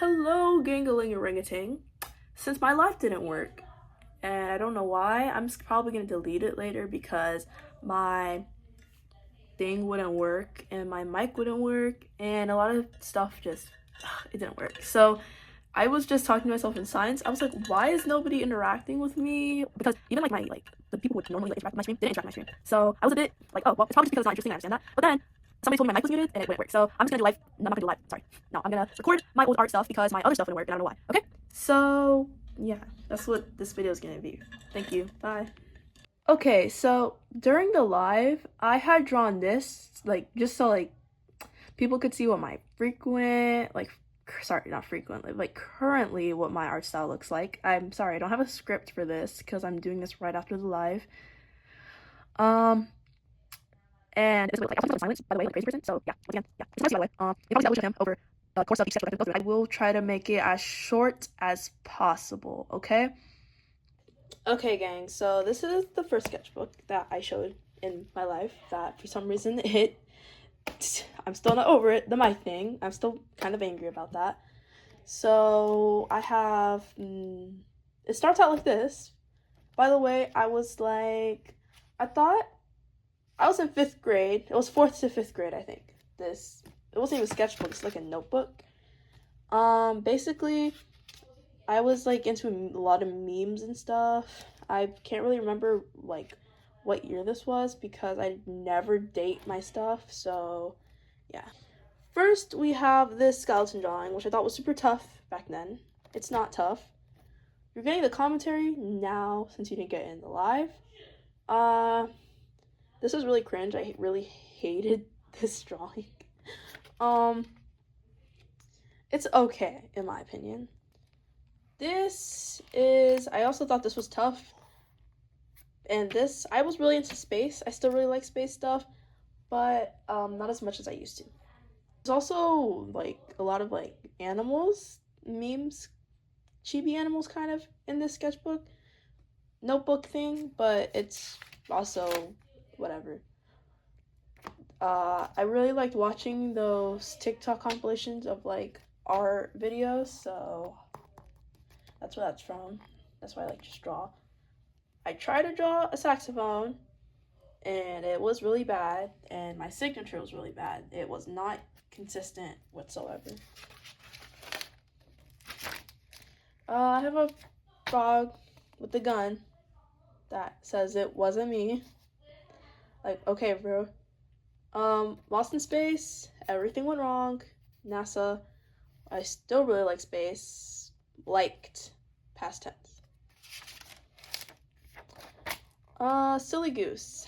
Hello, gangaling-a-ring-a-ting. Since my live didn't work, and I don't know why, I'm probably gonna delete it later because my thing wouldn't work and my mic wouldn't work and a lot of stuff just it didn't work. So I was just talking to myself in silence. I was like, why is nobody interacting with me? Because even my the people who would normally interact with my stream didn't interact with my stream. So I was a bit like, oh well, it's probably just because it's not interesting. I understand that. But then somebody told me my mic was muted and it wouldn't work. So I'm just gonna do live. No, I'm not gonna do live. Sorry. No, I'm gonna record my old art stuff because my other stuff wouldn't work and I don't know why. Okay. So yeah, that's what this video is gonna be. Thank you. Bye. Okay, so during the live, I had drawn this like just so like people could see what my sorry, not frequently, like currently what my art style looks like. I'm sorry, I don't have a script for this because I'm doing this right after the live. And it's like I'll silence, by the way, like crazy person. So yeah, once again, yeah, it's nice by the way. You probably got him over the course of each sketchbook I will try to make it as short as possible, okay? Okay, gang, so this is the first sketchbook that I showed in my life that for some reason I'm still not over it, the mic thing. I'm still kind of angry about that. So I have, it starts out like this. By the way, I thought I was in 5th grade. It was 4th to 5th grade, I think. It wasn't even a sketchbook, it's like a notebook. Basically, I was like into a lot of memes and stuff. I can't really remember like what year this was because I never date my stuff, so yeah. First, we have this skeleton drawing, which I thought was super tough back then. It's not tough. You're getting the commentary now since you didn't get it in the live. This is really cringe. I really hated this drawing. It's okay, in my opinion. I also thought this was tough. And I was really into space. I still really like space stuff, but not as much as I used to. There's also like a lot of like animals, memes, chibi animals kind of in this sketchbook notebook thing, but it's also whatever. I really liked watching those TikTok compilations of like art videos, so that's where that's from. That's why I like to draw. I tried to draw a saxophone and it was really bad, and my signature was really bad. It was not consistent whatsoever. I have a frog with a gun that says it wasn't me. Like, okay, bro. Lost in space, everything went wrong. NASA, I still really like space. Liked, past tense. Silly Goose.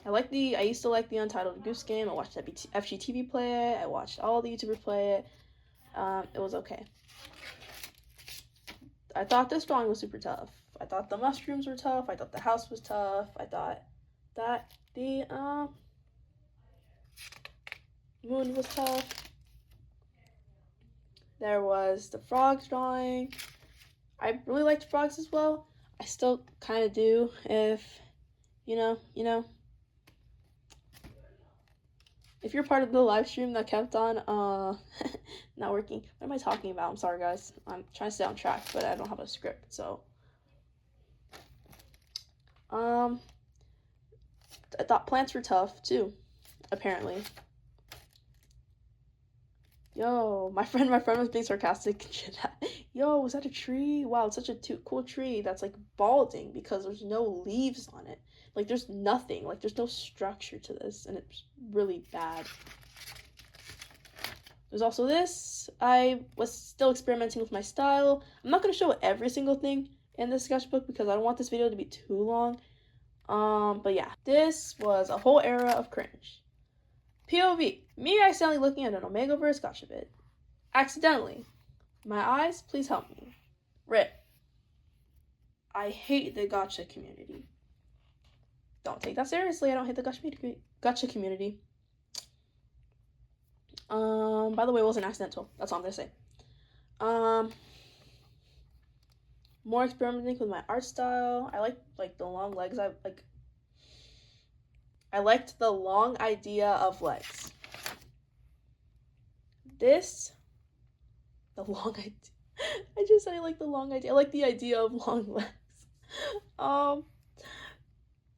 I used to like the Untitled Goose Game. I watched FGTV play it. I watched all the YouTubers play it. It was okay. I thought this drawing was super tough. I thought the mushrooms were tough. I thought the house was tough. I thought that the moon was tough. There was the frogs drawing. I really liked frogs as well. I still kind of do, if you know. If you're part of the live stream that kept on not working. What am I talking about? I'm sorry, guys. I'm trying to stay on track, but I don't have a script, so I thought plants were tough too, apparently. Yo, my friend was being sarcastic. Yo, was that a tree? Wow, it's such a cool tree that's like balding because there's no leaves on it. Like there's nothing, like there's no structure to this, and it's really bad. There's also this. I was still experimenting with my style. I'm not going to show every single thing in this sketchbook because I don't want this video to be too long. But yeah, this was a whole era of cringe. POV, me accidentally looking at an Omegaverse gotcha vid. Accidentally. My eyes, please help me. RIP. I hate the gotcha community. Don't take that seriously. I don't hate the gotcha community. By the way, it wasn't accidental. That's all I'm gonna say. More experimenting with my art style. I like the long legs. I liked the long idea of legs. This The long idea. I like the long idea. I like the idea of long legs. Um,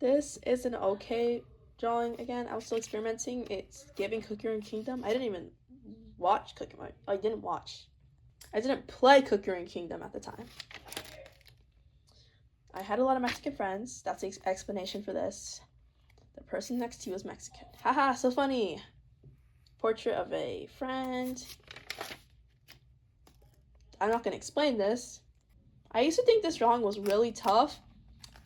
this is an okay drawing. Again, I was still experimenting. It's giving Cookie Run Kingdom. I didn't even watch Cookie Run. I didn't watch. I didn't play Cookie Run Kingdom at the time. I had a lot of Mexican friends. That's the explanation for this. The person next to you was Mexican. Haha, so funny. Portrait of a friend. I'm not gonna explain this. I used to think this drawing was really tough.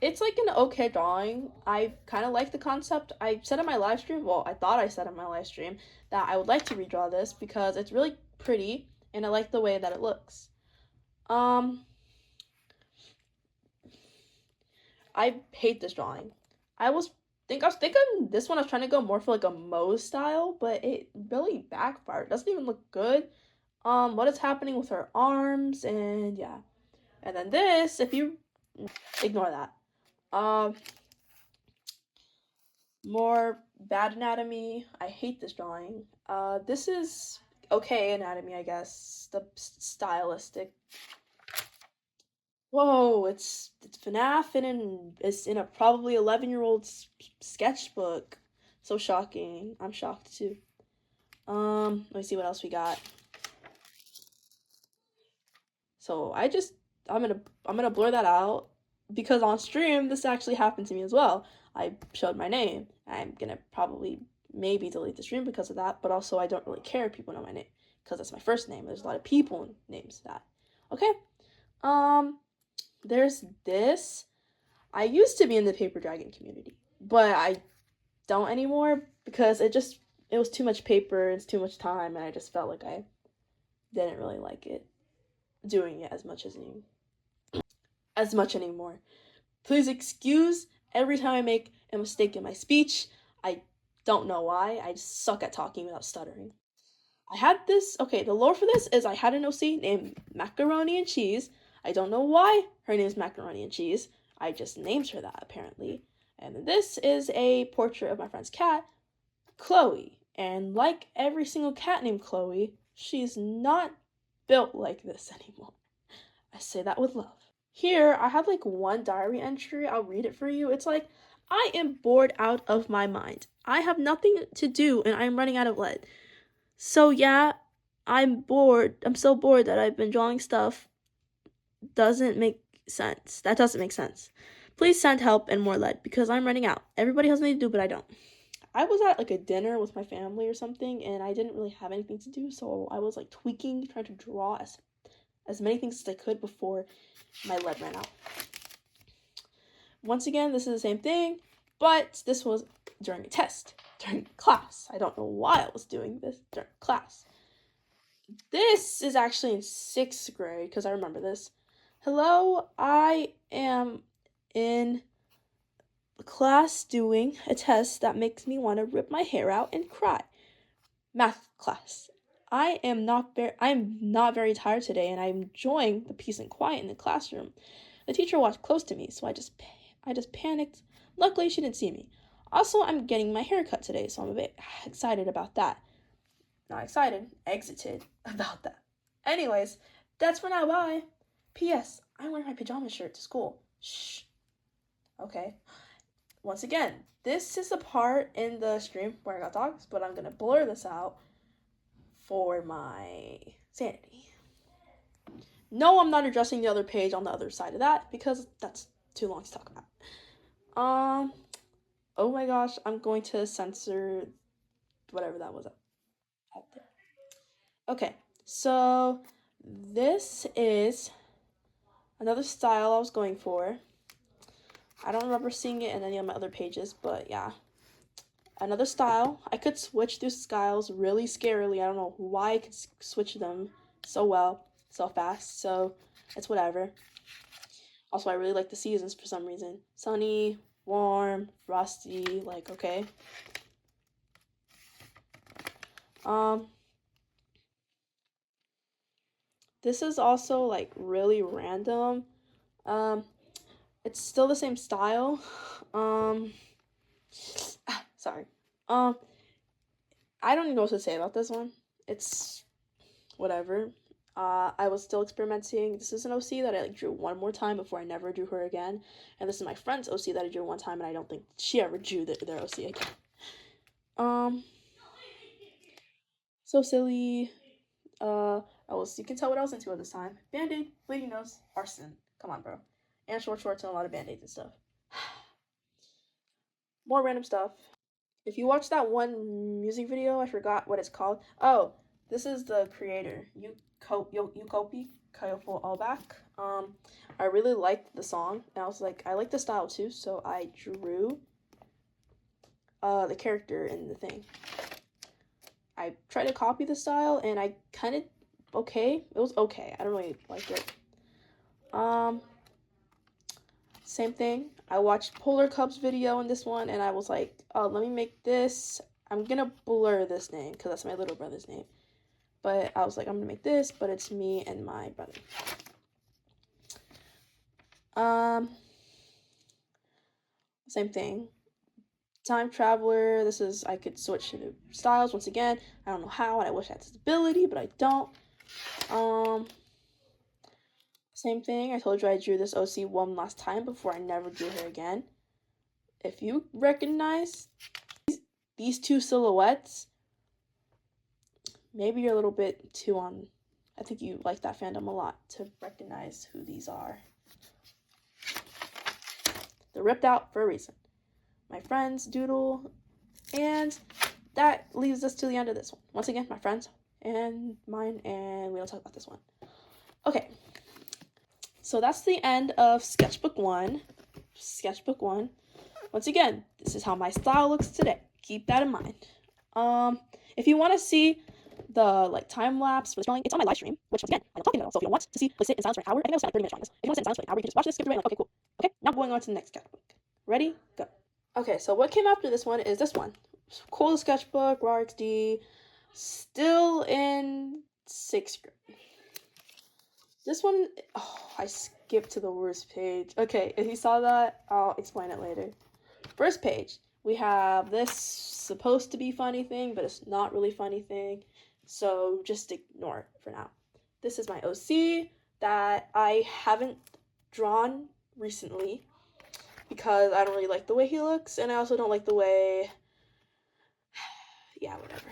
It's like an okay drawing. I kind of like the concept. I said in my live stream, well, I thought I said in my live stream, that I would like to redraw this because it's really pretty and I like the way that it looks. I hate this drawing. I was thinking this one I was trying to go more for like a Moe style, but it really backfired. It doesn't even look good. What is happening with her arms, and yeah. And then this, if you ignore that. More bad anatomy. I hate this drawing. This is okay anatomy, I guess. The stylistic. Whoa, it's FNAF and it's in a probably 11-year-old's sketchbook. So shocking. I'm shocked too. Let me see what else we got. So I'm gonna blur that out because on stream this actually happened to me as well. I showed my name. I'm gonna probably maybe delete the stream because of that, but also I don't really care if people know my name because that's my first name. There's a lot of people names that. Okay. There's this. I used to be in the Paper Dragon community, but I don't anymore because it was too much paper, it's too much time, and I just felt like I didn't really like it doing it as much anymore. Please excuse every time I make a mistake in my speech. I don't know why. I just suck at talking without stuttering. I had this. Okay, the lore for this is I had an OC named Macaroni and Cheese. I don't know why her name is Macaroni and Cheese. I just named her that apparently. And this is a portrait of my friend's cat, Chloe. And like every single cat named Chloe, she's not built like this anymore. I say that with love. Here, I have like one diary entry. I'll read it for you. It's like, I am bored out of my mind. I have nothing to do and I'm running out of lead. So yeah, I'm bored. I'm so bored that I've been drawing stuff. Doesn't make sense. That doesn't make sense. Please send help and more lead because I'm running out. Everybody has something to do, but I don't. I was at like a dinner with my family or something and I didn't really have anything to do, so I was like tweaking, trying to draw as many things as I could before my lead ran out. Once again, this is the same thing, but this was during a test, during class. I don't know why I was doing this during class. This is actually in 6th grade, because I remember this. Hello, I am in class doing a test that makes me want to rip my hair out and cry. Math class. I'm not very tired today, and I'm enjoying the peace and quiet in the classroom. The teacher walked close to me, so I just panicked. Luckily, she didn't see me. Also, I'm getting my hair cut today, so I'm a bit excited about that. Not excited, exited about that. Anyways, that's for now. Bye. P.S. I'm wearing my pajama shirt to school. Shh. Okay. Once again, this is the part in the stream where I got dogs, but I'm gonna blur this out for my sanity. No, I'm not addressing the other page on the other side of that because that's too long to talk about. Oh my gosh, I'm going to censor whatever that was out there. Okay, so this is another style I was going for. I don't remember seeing it in any of my other pages, but yeah. Another style. I could switch through styles really scarily. I don't know why I could switch them so well, so fast, so it's whatever. Also, I really like the seasons for some reason. Sunny, warm, frosty, like, okay. This is also, like, really random. It's still the same style. Sorry. I don't even know what to say about this one. It's whatever. I was still experimenting. This is an OC that I like drew one more time before I never drew her again. And this is my friend's OC that I drew one time, and I don't think she ever drew their OC again. So silly. You can tell what I was into at this time. Band-Aid, bleeding nose, arson. Come on, bro. And short shorts and a lot of Band-Aids and stuff. More random stuff. If you watch that one music video, I forgot what it's called. Oh, this is the creator, Yukopi Kayofo Allback. I really liked the song, and I was like, I like the style too, so I drew the character in the thing. I tried to copy the style, and I kind of okay. It was okay. I don't really like it. Same thing. I watched Polar Cubs video in this one, and I was like, oh, let me make this. I'm gonna blur this name because that's my little brother's name. But I was like, I'm gonna make this, but it's me and my brother. Same thing. Time Traveler. This is, I could switch to the styles once again. I don't know how, and I wish I had this ability, but I don't. Same thing. I told you I drew this OC one last time before I never drew her again. If you recognize these two silhouettes, maybe you're a little bit too on. I think you like that fandom a lot to recognize who these are. They're ripped out for a reason. My friends doodle, and that leads us to the end of this one. Once again, my friends and mine, and we'll talk about this one. Okay, so that's the end of sketchbook 1. Once again, this is how my style looks today. Keep that in mind. If you want to see the like time lapse for the drawing, it's on my live stream, which once again I'm talking about. So if you want to see, like, sit in silence for an hour, I think I'll spend like 30 minutes drawing this. If you want to sit in silence for an hour, you can just watch this, skip through it, and like, okay, cool. Okay, now going on to the next sketchbook. Ready? Go. Okay, so what came after this one is this one. Cool sketchbook, raw XD, still in 6th grade. This one, oh, I skipped to the worst page. Okay, if you saw that, I'll explain it later. First page, we have this supposed to be funny thing, but it's not really funny thing, so just ignore it for now. This is my OC that I haven't drawn recently because I don't really like the way he looks, and I also don't like the way, yeah, whatever.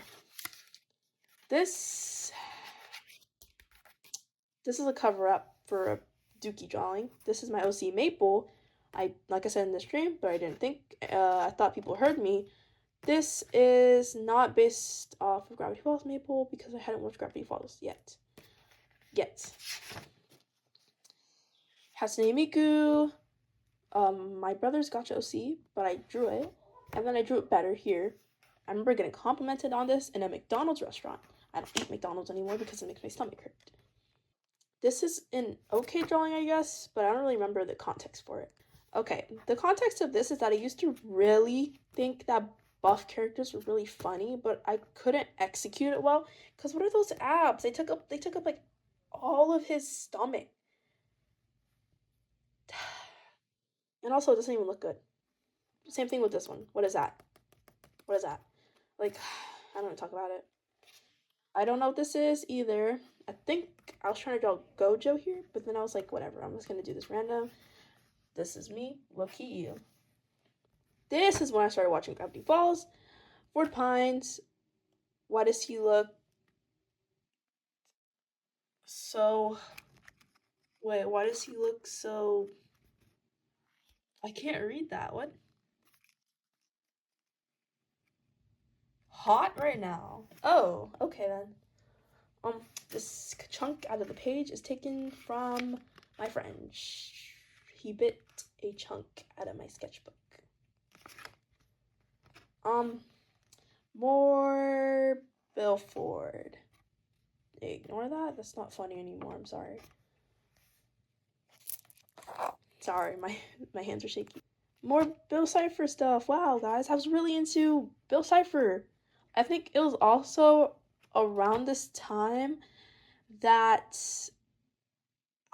This is a cover-up for a Dookie drawing. This is my OC Maple. Like I said in the stream, but I didn't think, I thought people heard me. This is not based off of Gravity Falls Maple because I hadn't watched Gravity Falls yet. Hatsune Miku. My brother's Gacha OC, but I drew it, and then I drew it better here. I remember getting complimented on this in a McDonald's restaurant. I don't eat McDonald's anymore because it makes my stomach hurt. This is an okay drawing, I guess, but I don't really remember the context for it. Okay, the context of this is that I used to really think that buff characters were really funny, but I couldn't execute it well because what are those abs? They took up like all of his stomach. And also, it doesn't even look good. Same thing with this one. What is that? Like, I don't want to talk about it. I don't know what this is either. I think I was trying to draw Gojo here, but then I was like, whatever, I'm just going to do this random. This is me. Look at you. This is when I started watching Gravity Falls. Fort Pines. Why does he look so... Wait, why does he look so... I can't read that. What? Hot right now. Oh, okay then. This chunk out of the page is taken from my friend. He bit a chunk out of my sketchbook. More Bill Ford. Ignore that. That's not funny anymore. I'm sorry. Sorry, my hands are shaky. More Bill Cipher stuff. Wow, guys, I was really into Bill Cipher. I think it was also around this time that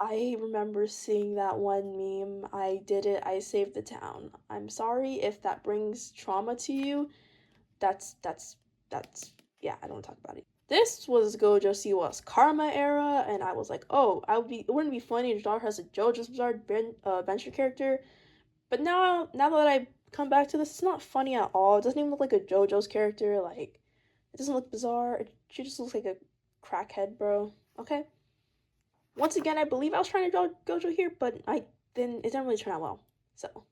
I remember seeing that one meme. I did it. I saved the town. I'm sorry if that brings trauma to you. That's yeah, I don't want to talk about it. This was Gojo Siwa's Karma era, and I was like, oh, it wouldn't be funny to draw her as a JoJo's Bizarre Adventure character. But now that I come back to this, it's not funny at all. It doesn't even look like a JoJo's character. Like, it doesn't look bizarre. She just looks like a crackhead, bro. Okay. Once again, I believe I was trying to draw Gojo here, but it didn't really turn out well. So,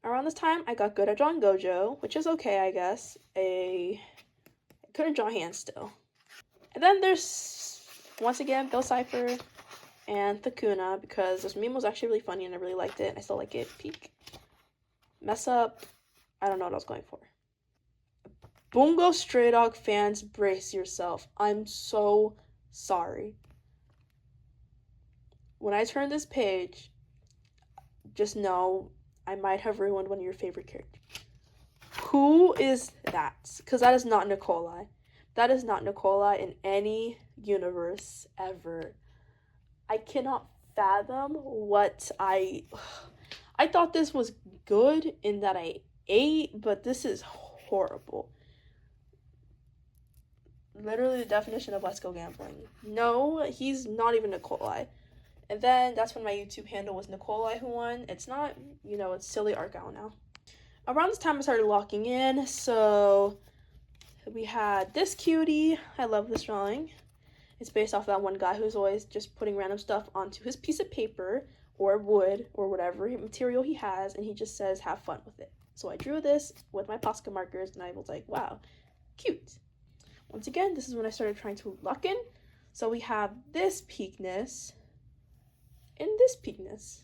around this time, I got good at drawing Gojo, which is okay, I guess. I couldn't draw hands still. And then there's, once again, Bill Cipher and Thakuna, because this meme was actually really funny and I really liked it. I still like it. Peak. Mess up. I don't know what I was going for. Bungo Stray Dog fans, brace yourself. I'm so sorry. When I turn this page, just know I might have ruined one of your favorite characters. Who is that? Because that is not Nikolai. That is not Nikolai in any universe ever. I cannot fathom what I thought this was good in that I ate, but this is horrible. Literally the definition of let's go gambling. No, he's not even Nikolai. And then that's when my YouTube handle was Nikolai who won. It's not, it's Silly Argyle now. Around this time I started locking in, so we had this cutie. I love this drawing. It's based off that one guy who's always just putting random stuff onto his piece of paper or wood or whatever material he has, and he just says, have fun with it. So I drew this with my Posca markers, and I was like, wow, cute. Once again, this is when I started trying to lock in. So we have this peakness and this peakness.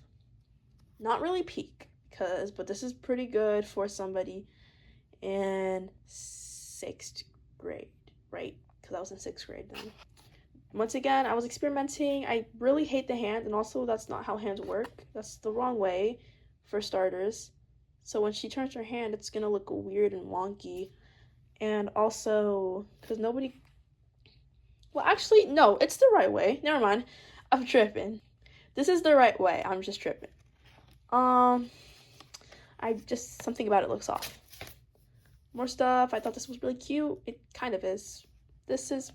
Not really peak, but this is pretty good for somebody in 6th grade, right? Because I was in 6th grade then. Once again, I was experimenting. I really hate the hand, and also that's not how hands work. That's the wrong way, for starters. So when she turns her hand, it's gonna look weird and wonky. And also, because nobody... Well, actually, no, it's the right way. Never mind. I'm tripping. This is the right way. I'm just tripping. Something about it looks off. More stuff. I thought this was really cute. It kind of is. This is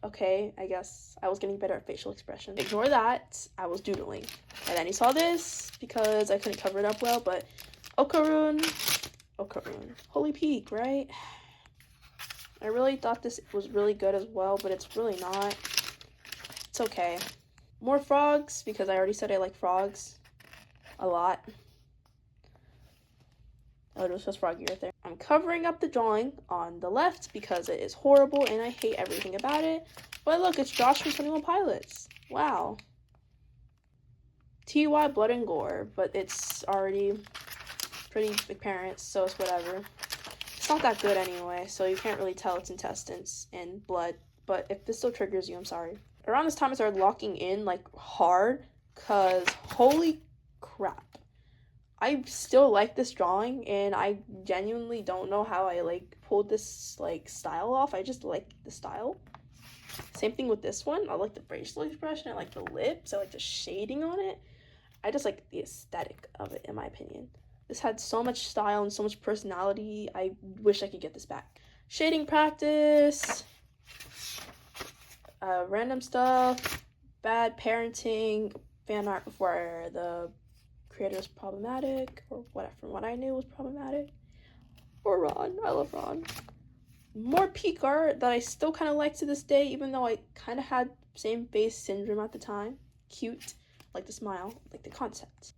okay, I guess. I was getting better at facial expression. Ignore that. I was doodling. And then you saw this because I couldn't cover it up well, but Okaroon. Holy Peak, right? I really thought this was really good as well, but it's really not. It's okay. More frogs, because I already said I like frogs a lot. Oh, it was just froggy right there. I'm covering up the drawing on the left because it is horrible and I hate everything about it. But look, it's Josh from 21 Pilots. Wow. TY Blood and Gore, but it's already pretty apparent, so it's whatever. It's not that good anyway, so you can't really tell it's intestines and blood. But if this still triggers you, I'm sorry. Around this time, I started locking in, like, hard, because holy crap. I still like this drawing, and I genuinely don't know how I, like, pulled this, like, style off. I just like the style. Same thing with this one. I like the facial expression. I like the lips. I like the shading on it. I just like the aesthetic of it, in my opinion. This had so much style and so much personality. I wish I could get this back. Shading practice. Random stuff. Bad parenting. Fan art before the creator was problematic. Or whatever, from what I knew was problematic. Or Ron. I love Ron. More peak art that I still kind of like to this day, even though I kind of had same face syndrome at the time. Cute. Like the smile. Like the concept.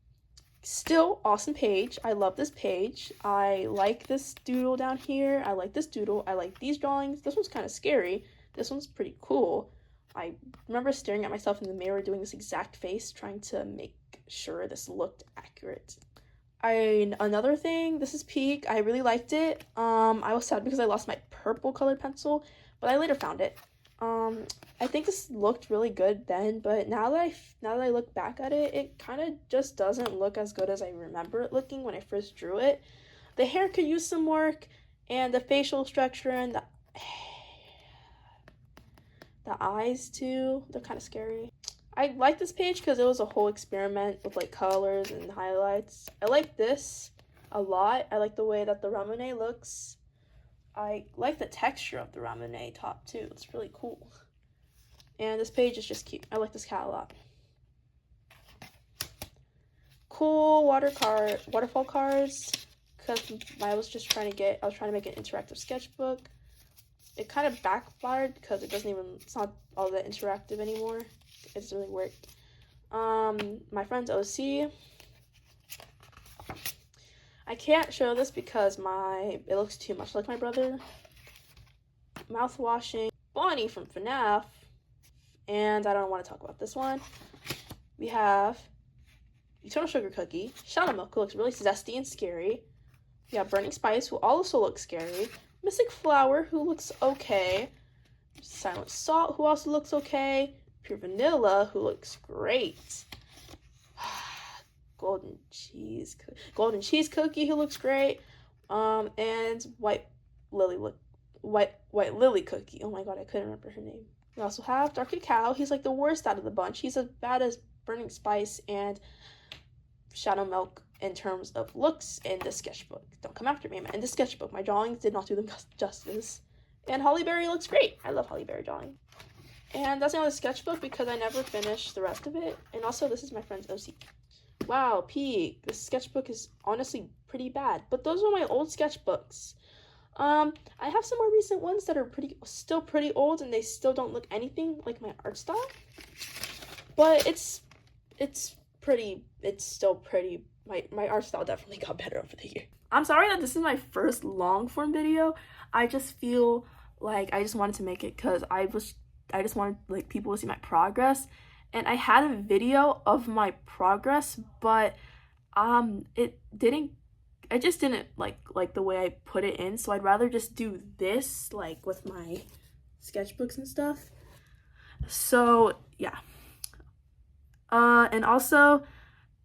Still awesome page. I love this page. I like this doodle down here. I like this doodle. I like these drawings. This one's kind of scary. This one's pretty cool. I remember staring at myself in the mirror doing this exact face, trying to make sure this looked accurate. Another thing, this is peak. I really liked it. I was sad because I lost my purple colored pencil, but I later found it. I think this looked really good then, but now that I look back at it, it kind of just doesn't look as good as I remember it looking when I first drew it. The hair could use some work, and the facial structure and the eyes too, they're kind of scary. I like this page because it was a whole experiment with like colors and highlights. I like this a lot. I like the way that the Ramune looks. I like the texture of the Ramune top too. It's really cool. And this page is just cute. I like this cat a lot. Cool waterfall cards, because I was trying to make an interactive sketchbook. It kind of backfired because it's not all that interactive anymore. It doesn't really work. My friend's OC. I can't show this because it looks too much like my brother. Mouthwashing. Bonnie from FNAF. And I don't want to talk about this one. We have Eternal Sugar Cookie, Shadow Milk, who looks really zesty and scary. We have Burning Spice, who also looks scary. Mystic Flower, who looks okay. Silent Salt, who also looks okay. Pure Vanilla, who looks great. Golden Cheese Cookie, who looks great. And White Lily Cookie. Oh my god, I couldn't remember her name. We also have Dark Cacao. He's like the worst out of the bunch. He's as bad as Burning Spice and Shadow Milk in terms of looks in the sketchbook. Don't come after me, man. In the sketchbook, my drawings did not do them justice. And Holly Berry looks great. I love Holly Berry drawing. And that's the only sketchbook because I never finished the rest of it. And also, this is my friend's OC. Wow, Peak. This sketchbook is honestly pretty bad. But those are my old sketchbooks. I have some more recent ones that are still pretty old, and they still don't look anything like my art style. But it's still pretty. My art style definitely got better over the year. I'm sorry that this is my first long form video. I just feel like I just wanted to make it because I just wanted like people to see my progress, and I had a video of my progress, but I just didn't like the way I put it in, so I'd rather just do this like with my sketchbooks and stuff. So yeah. And also,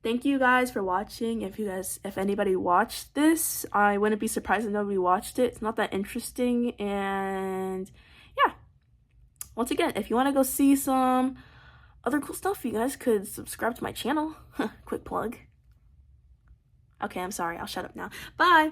thank you guys for watching. If anybody watched this, I wouldn't be surprised if nobody watched it. It's not that interesting, and yeah. Once again, if you want to go see some other cool stuff, you guys could subscribe to my channel. Quick plug. Okay, I'm sorry. I'll shut up now. Bye!